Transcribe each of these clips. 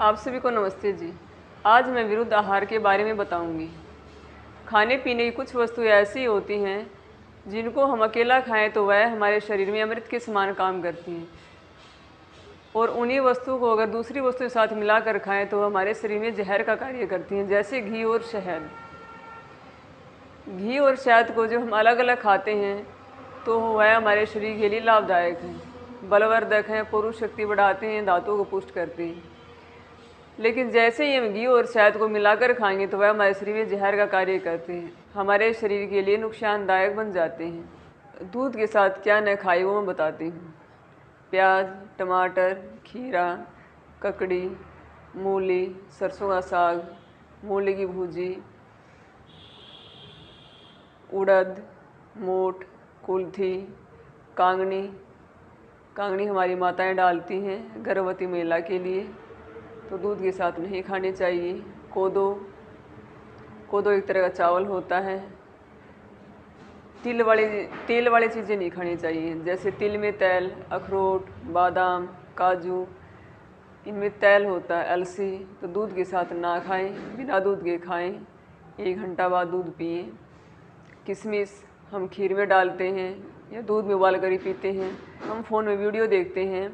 आप सभी को नमस्ते जी। आज मैं विरुद्ध आहार के बारे में बताऊंगी। खाने पीने की कुछ वस्तुएं ऐसी होती हैं जिनको हम अकेला खाएं तो वह हमारे शरीर में अमृत के समान काम करती हैं, और उन्हीं वस्तुओं को अगर दूसरी वस्तु के साथ मिलाकर खाएं तो हमारे शरीर में जहर का कार्य करती हैं, जैसे घी और शहद। घी और शहद को जब हम अलग अलग खाते हैं तो वह हमारे शरीर के लिए लाभदायक हैं, बलवर्धक हैं, पुरुष शक्ति बढ़ाते हैं, दांतों को पुष्ट करते हैं। लेकिन जैसे ही हम घी और शहद को मिलाकर खाएंगे तो वह हमारे शरीर में जहर का कार्य करते हैं, हमारे शरीर के लिए नुकसानदायक बन जाते हैं। दूध के साथ क्या न खाए वो मैं बताती हूँ। प्याज, टमाटर, खीरा, ककड़ी, मूली, सरसों का साग, मूली की भुजी, उड़द, मोठ, कुल्थी, कांगनी। कांगनी हमारी माताएं डालती हैं गर्भवती महिला के लिए, तो दूध के साथ नहीं खाने चाहिए। कोदो, कोदो एक तरह का चावल होता है। तेल वाली चीज़ें नहीं खानी चाहिए, जैसे तिल में तेल, अखरोट, बादाम, काजू, इनमें तेल होता है। अलसी तो दूध के साथ ना खाएं, बिना दूध के खाएं, 1 घंटा बाद दूध पिएं। किशमिश हम खीर में डालते हैं या दूध में उबाल कर ही पीते हैं। हम फ़ोन में वीडियो देखते हैं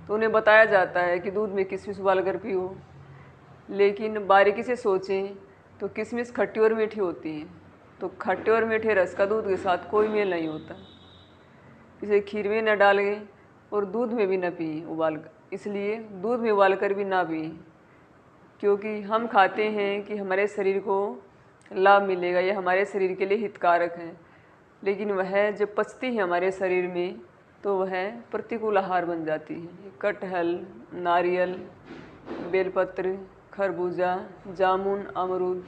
तो उन्हें बताया जाता है कि दूध में किशमिश उबाल कर पियो, लेकिन बारीकी से सोचें तो किशमिश खट्टी और मीठी होती है, तो खट्टे और मीठे रस का दूध के साथ कोई मेल नहीं होता। इसे खीर में न डालें और दूध में भी न पिए उबाल कर, इसलिए दूध में उबाल कर भी ना पिए, क्योंकि हम खाते हैं कि हमारे शरीर को लाभ मिलेगा, यह हमारे शरीर के लिए हितकारक है, लेकिन वह जब पचती है हमारे शरीर में तो वह प्रतिकूल आहार बन जाती है। कटहल, नारियल, बेलपत्र, खरबूजा, जामुन, अमरूद,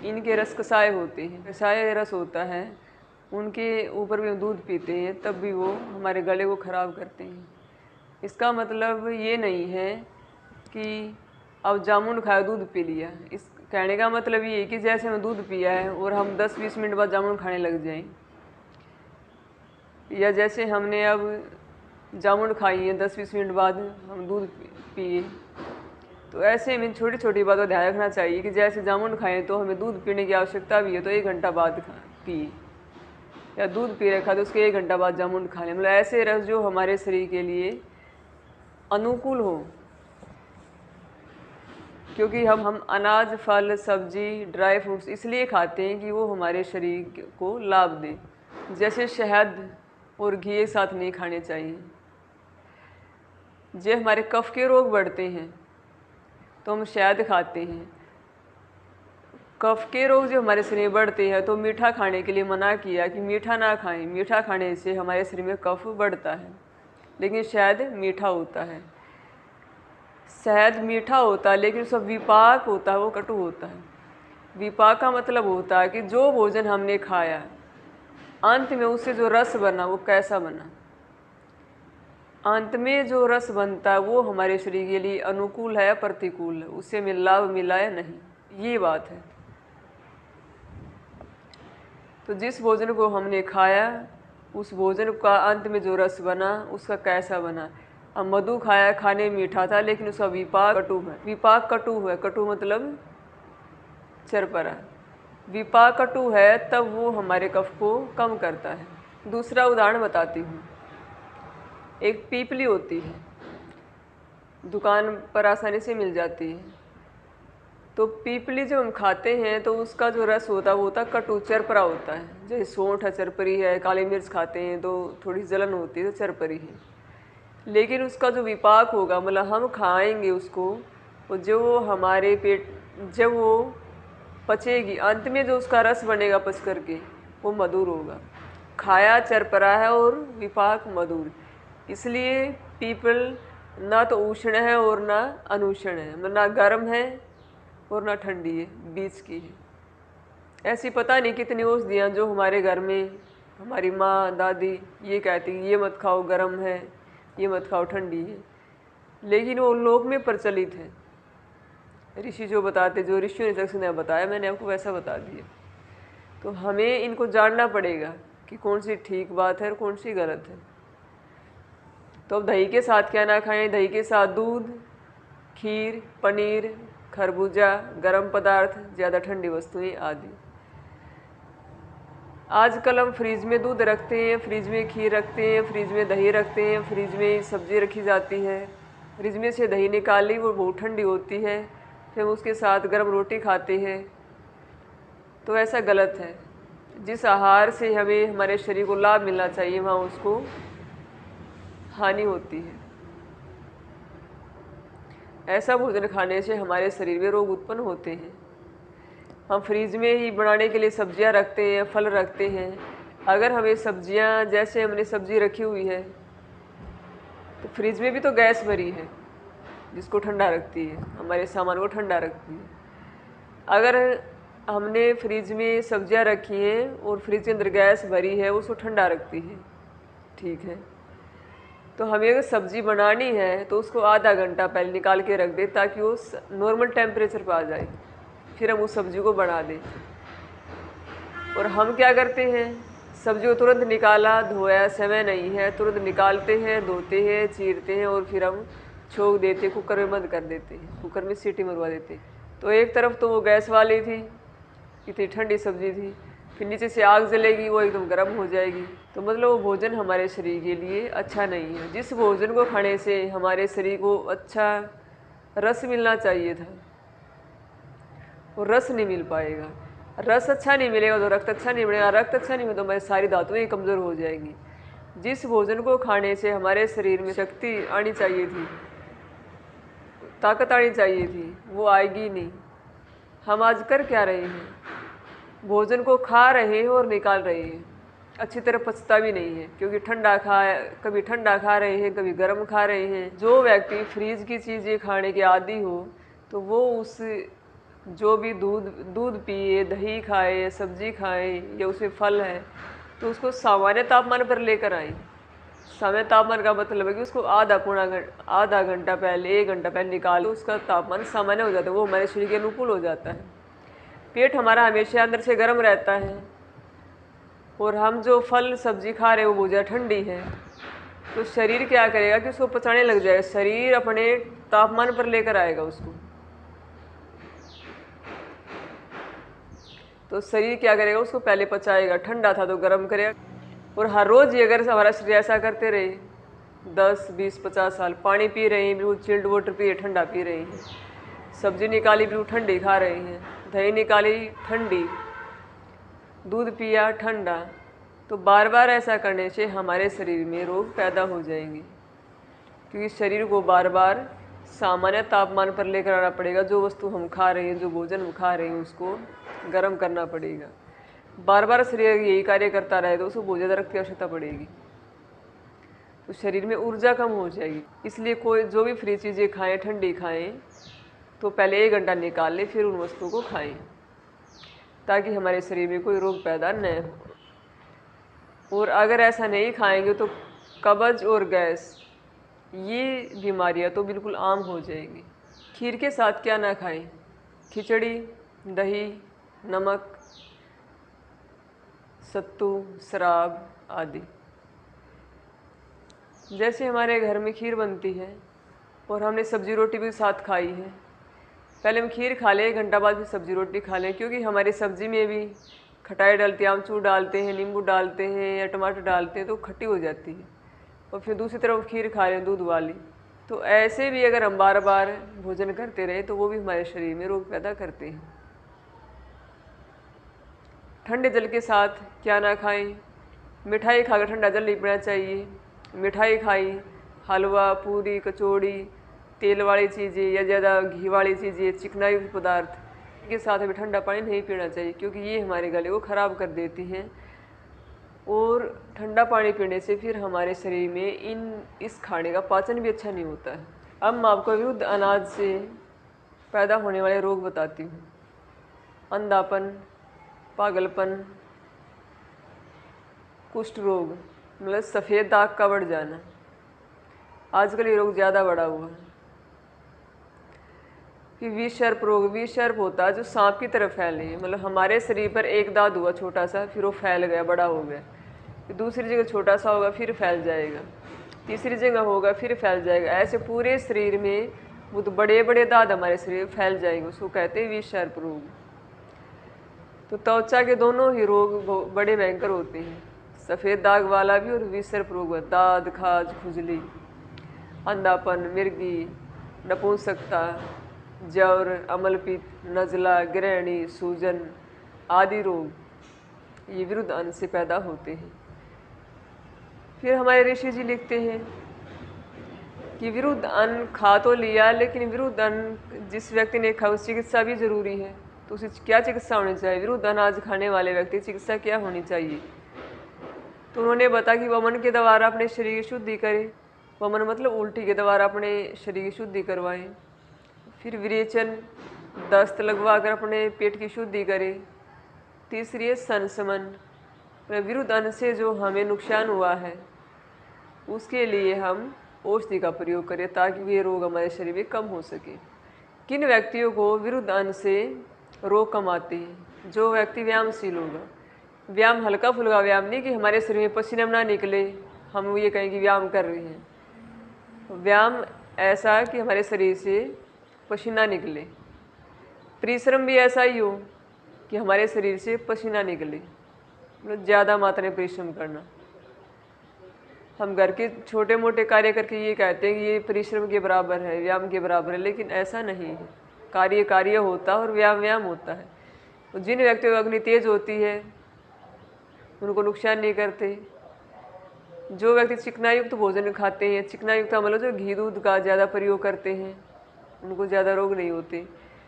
इनके रस कसाय होते हैं, कसाय रस होता है, उनके ऊपर भी हम दूध पीते हैं तब भी वो हमारे गले को ख़राब करते हैं। इसका मतलब ये नहीं है कि अब जामुन खाया दूध पी लिया। इस कहने का मतलब ये है कि जैसे हमें दूध पिया है और हम 10-20 मिनट बाद जामुन खाने लग जाएं, या जैसे हमने अब जामुन खाई है 10-20 मिनट बाद हम दूध पिए, तो ऐसे हमें छोटी छोटी बातों का ध्यान रखना चाहिए कि जैसे जामुन खाएं तो हमें दूध पीने की आवश्यकता भी है तो 1 घंटा बाद पिए, या दूध पी रखा तो उसके 1 घंटा बाद जामुन खा लें। मतलब ऐसे रस जो हमारे शरीर के लिए अनुकूल हो, क्योंकि हम अनाज, फल, सब्जी, ड्राई फ्रूट्स इसलिए खाते हैं कि वो हमारे शरीर को लाभ दें। जैसे शहद और घी एक साथ नहीं खाने चाहिए। जो हमारे कफ के रोग बढ़ते हैं तो हम शहद खाते हैं। कफ के रोग जो हमारे शरीर में बढ़ते हैं तो मीठा खाने के लिए मना किया कि मीठा ना खाएं, मीठा खाने से हमारे शरीर में कफ बढ़ता है, लेकिन शहद मीठा होता है। शहद मीठा होता है लेकिन उसका विपाक होता है वो कटु होता है। विपाक का मतलब होता है कि जो भोजन हमने खाया अंत में उससे जो रस बना वो कैसा बना। अंत में जो रस बनता है वो हमारे शरीर के लिए अनुकूल है या प्रतिकूल है, उससे हमें लाभ मिला या नहीं, ये बात है। तो जिस भोजन को हमने खाया उस भोजन का अंत में जो रस बना उसका कैसा बना। अब मधु खाया, खाने में मीठा था लेकिन उसका विपाक कटु है। विपाक कटु है, कटु मतलब चरपरा। विपाक कटु है तब वो हमारे कफ को कम करता है। दूसरा उदाहरण बताती हूँ। एक पीपली होती है, दुकान पर आसानी से मिल जाती है। तो पीपली जब हम खाते हैं तो उसका जो रस होता है वो होता है कटु, चरपरा होता है। जैसे सौंठ है, चरपरी है, काली मिर्च खाते हैं तो थोड़ी जलन होती है तो चरपरी है। लेकिन उसका जो विपाक होगा, मतलब हम खाएंगे उसको, और जो हमारे पेट जब वो पचेगी अंत में जो उसका रस बनेगा पच करके वो मधुर होगा। खाया चरपरा है और विपाक मधुर। इसलिए पीपल ना तो उष्ण है और ना अनुष्ण है, मतलब ना गर्म है और ना ठंडी है, बीच की है। ऐसी पता नहीं कितनी औषधियाँ जो हमारे घर में हमारी माँ दादी ये कहती ये मत खाओ गर्म है, ये मत खाओ ठंडी है, लेकिन वो लोक में प्रचलित है। ऋषि जो बताते, जो ऋषियों ने तक बताया मैंने आपको वैसा बता दिया। तो हमें इनको जानना पड़ेगा कि कौन सी ठीक बात है और कौन सी गलत है। तो अब दही के साथ क्या ना खाएं, दही के साथ दूध, खीर, पनीर, खरबूजा, गर्म पदार्थ, ज़्यादा ठंडी वस्तुएं आदि। आजकल हम फ्रिज में दूध रखते हैं, फ्रिज में खीर रखते हैं, फ्रिज में दही रखते हैं, फ्रिज में सब्जी रखी जाती है। फ्रिज में से दही निकाली, वो बहुत ठंडी होती है, फिर हम उसके साथ गर्म रोटी खाते हैं, तो ऐसा गलत है। जिस आहार से हमें हमारे शरीर को लाभ मिलना चाहिए वहाँ उसको हानि होती है। ऐसा भोजन खाने से हमारे शरीर में रोग उत्पन्न होते हैं। हम फ्रीज में ही बनाने के लिए सब्जियां रखते हैं, फल रखते हैं। अगर हमें सब्जियां, जैसे हमने सब्जी रखी हुई है तो फ्रिज में भी तो गैस भरी है जिसको ठंडा रखती है, हमारे सामान को ठंडा रखती है। अगर हमने फ्रिज में सब्जियां रखी हैं और फ्रिज के अंदर गैस भरी है, उसको ठंडा रखती है, ठीक है। तो हमें अगर सब्ज़ी बनानी है तो उसको आधा घंटा पहले निकाल के रख दें ताकि वो नॉर्मल टेम्परेचर पर आ जाए, फिर हम उस सब्ज़ी को बना दें। और हम क्या करते हैं, सब्ज़ी को तुरंत निकाला, धोया, समय नहीं है, तुरंत निकालते हैं, धोते हैं, चीरते हैं और फिर हम छोंक देते, कुकर में बंद कर देते हैं, कुकर में सीटी मरवा देते हैं। तो एक तरफ तो वो गैस वाली थी, इतनी ठंडी सब्ज़ी थी, फिर नीचे से आग जलेगी, वो एकदम गर्म हो जाएगी। तो मतलब वो भोजन हमारे शरीर के लिए अच्छा नहीं है। जिस भोजन को खाने से हमारे शरीर को अच्छा रस मिलना चाहिए था, वो रस नहीं मिल पाएगा। रस अच्छा नहीं मिलेगा तो रक्त अच्छा नहीं मिलेगा, रक्त अच्छा नहीं मिलेगा तो हमारी सारी धातुएं कमज़ोर हो जाएंगी। जिस भोजन को खाने से हमारे शरीर में शक्ति आनी चाहिए थी, ताकत आनी चाहिए थी, वो आएगी नहीं। हम आज कर क्या रहे हैं, भोजन को खा रहे हैं और निकाल रहे हैं, अच्छी तरह पचता भी नहीं है, क्योंकि कभी ठंडा खा रहे हैं, कभी गर्म खा रहे हैं। जो व्यक्ति फ्रीज की चीज़ें खाने के आदी हो तो वो उस जो भी दूध पिए, दही खाए, सब्जी खाए या उसमें फल है तो उसको सामान्य तापमान पर लेकर आए। सामान्य तापमान का मतलब है कि उसको आधा घंटा पहले, 1 घंटा पहले निकाल, तो उसका तापमान सामान्य हो जाता है, वो हमारे शरीर के अनुकूल हो जाता है। पेट हमारा हमेशा अंदर से गर्म रहता है और हम जो फल सब्जी खा रहे हैं वो बहुत ज़्यादा ठंडी है, तो शरीर क्या करेगा कि उसको पचाने लग जाएगा, शरीर अपने तापमान पर लेकर आएगा उसको। तो शरीर क्या करेगा, उसको पहले पचाएगा, ठंडा था तो गर्म करेगा। और हर रोज़ ही अगर हमारा शरीर ऐसा करते रहे, 10, 20, 50 साल, पानी पी रहे हैं बिल्कुल चिल्ड वाटर पिए, ठंडा पी रहे हैं, सब्जी निकाली बिल्कुल ठंडी खा रहे हैं, दही निकाली ठंडी, दूध पिया ठंडा, तो बार बार ऐसा करने से हमारे शरीर में रोग पैदा हो जाएंगे, क्योंकि शरीर को बार बार सामान्य तापमान पर लेकर आना पड़ेगा। जो वस्तु हम खा रहे हैं, जो भोजन हम खा रहे हैं, उसको गर्म करना पड़ेगा। बार बार शरीर यही कार्य करता रहे तो उसको बहुत ज़्यादा रक्त की आवश्यकता पड़ेगी, तो शरीर में ऊर्जा कम हो जाएगी। इसलिए कोई जो भी फ्री चीज़ें खाएं, ठंडी खाएं, तो पहले 1 घंटा निकाल लें, फिर उन वस्तुओं को खाएं, ताकि हमारे शरीर में कोई रोग पैदा न हो। और अगर ऐसा नहीं खाएंगे तो कब्ज और गैस, ये बीमारियां तो बिल्कुल आम हो जाएंगी। खीर के साथ क्या ना खाएं, खिचड़ी, दही, नमक, सत्तू, शराब आदि। जैसे हमारे घर में खीर बनती है और हमने सब्जी रोटी भी साथ खाई है, पहले हम खीर खा लें, 1 घंटा बाद फिर सब्जी रोटी खा लें, क्योंकि हमारी सब्जी में भी खटाई डालते हैं, आमचूर डालते हैं, नींबू डालते हैं या टमाटर डालते हैं, तो खट्टी हो जाती है। और फिर दूसरी तरफ खीर खा लें दूध वाली। तो ऐसे भी अगर हम बार बार भोजन करते रहे तो वो भी हमारे शरीर में रोग पैदा करते हैं। ठंडे जल के साथ क्या ना खाएं, मिठाई खाकर ठंडा जल नहीं पीना चाहिए। मिठाई खाई, हलवा, पूरी, कचौड़ी, तेल वाली चीज़ें या ज़्यादा घी वाली चीज़ें, चिकनायुक्त पदार्थ के साथ हमें ठंडा पानी नहीं पीना चाहिए, क्योंकि ये हमारे गले को ख़राब कर देती हैं। और ठंडा पानी पीने से फिर हमारे शरीर में इस खाने का पाचन भी अच्छा नहीं होता है। अब मैं आपको विरुद्ध अनाज से पैदा होने वाले रोग बताती हूँ। अंधापन, पागलपन, कुष्ठ रोग, मतलब सफ़ेद दाग का बढ़ जाना, आजकल ये रोग ज़्यादा बढ़ा हुआ है। फिर विषर्प रोग, विषर्प होता है जो सांप की तरह फैले, मतलब हमारे शरीर पर एक दाग हुआ छोटा सा, फिर वो फैल गया, बड़ा हो गया, फिर दूसरी जगह छोटा सा होगा, फिर फैल जाएगा, तीसरी जगह होगा, फिर फैल जाएगा। ऐसे पूरे शरीर में वो तो बड़े बड़े दाद हमारे शरीर में फैल जाएंगे, उसको कहते हैं विषर्प रोग। तो त्वचा के दोनों ही रोग बड़े भयंकर होते हैं, सफ़ेद दाग वाला भी और विषर्प रोग, दाद, खाज, खुजली, अंधापन, मिर्गी, नपुंसकता, जवर, अमलपित्त, नज़ला, गृहिणी, सूजन आदि रोग ये विरुद्ध अन्न से पैदा होते हैं। फिर हमारे ऋषि जी लिखते हैं कि विरुद्ध अन्न खा तो लिया, लेकिन विरुद्ध अन्न जिस व्यक्ति ने खाया उसकी चिकित्सा भी जरूरी है। तो उसे क्या चिकित्सा होनी चाहिए? विरुद्ध अनाज खाने वाले व्यक्ति की चिकित्सा क्या होनी चाहिए? तो उन्होंने बताया कि वमन के द्वारा अपने शरीर की शुद्धि करें। वमन मतलब उल्टी के द्वारा अपने शरीर की शुद्धि करवाएं। फिर विरेचन, दस्त लगवा कर अपने पेट की शुद्धि करें। तीसरी है संशमन, विरुद्ध अन्न से जो हमें नुकसान हुआ है उसके लिए हम औषधि का प्रयोग करें ताकि वे रोग हमारे शरीर में कम हो सके। किन व्यक्तियों को विरुद्ध अन्न से रोग कम आते हैं? जो व्यक्ति व्यायामशील होगा। व्यायाम हल्का फुल्का व्यायाम नहीं कि हमारे शरीर में पसीना ना निकले, हम ये कहें कि व्यायाम कर रहे हैं। व्यायाम ऐसा कि हमारे शरीर से पसीना निकले। परिश्रम भी ऐसा ही हो कि हमारे शरीर से पसीना निकले, मतलब ज़्यादा मात्रा में परिश्रम करना। हम घर के छोटे मोटे कार्य करके ये कहते हैं कि ये परिश्रम के बराबर है, व्यायाम के बराबर है, लेकिन ऐसा नहीं है। कार्य कार्य होता है और व्यायाम व्यायाम होता है। तो जिन व्यक्तियों की अग्नि तेज होती है उनको नुकसान नहीं करते। जो व्यक्ति चिकनायुक्त भोजन खाते हैं, चिकनायुक्त मतलब जो घी दूध का ज़्यादा प्रयोग करते हैं, उनको ज़्यादा रोग नहीं होते।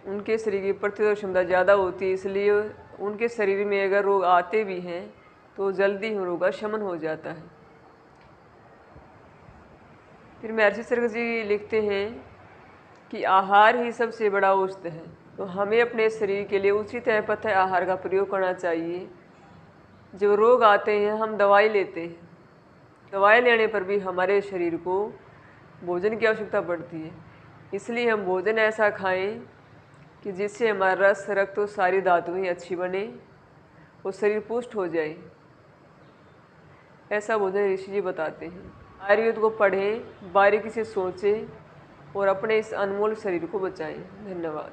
उनके शरीर की प्रतिरोधक क्षमता ज़्यादा होती है, इसलिए उनके शरीर में अगर रोग आते भी हैं तो जल्दी रोग का शमन हो जाता है। फिर महर्षि चरक जी लिखते हैं कि आहार ही सबसे बड़ा औषध है। तो हमें अपने शरीर के लिए उचित है पथ्य आहार का प्रयोग करना चाहिए। जब रोग आते हैं हम दवाई लेते हैं, दवाई लेने पर भी हमारे शरीर को भोजन की आवश्यकता पड़ती है। इसलिए हम भोजन ऐसा खाएं कि जिससे हमारा रस, रक्त और सारी धातुएं अच्छी बने और शरीर पुष्ट हो जाए। ऐसा भोजन ऋषि जी बताते हैं। आयुर्वेद को पढ़ें, बारीकी से सोचें और अपने इस अनमोल शरीर को बचाएं। धन्यवाद।